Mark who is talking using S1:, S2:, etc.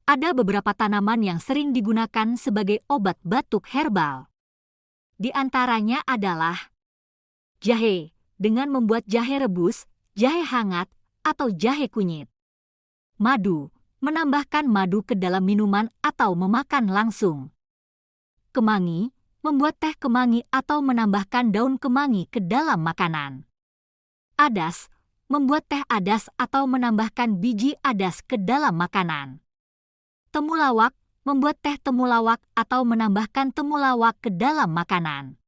S1: Ada beberapa tanaman yang sering digunakan sebagai obat batuk herbal. Di antaranya adalah jahe, dengan membuat jahe rebus, jahe hangat, atau jahe kunyit. Madu, menambahkan madu ke dalam minuman atau memakan langsung. Kemangi, membuat teh kemangi atau menambahkan daun kemangi ke dalam makanan. Adas, membuat teh adas atau menambahkan biji adas ke dalam makanan. Temulawak, membuat teh temulawak atau menambahkan temulawak ke dalam makanan.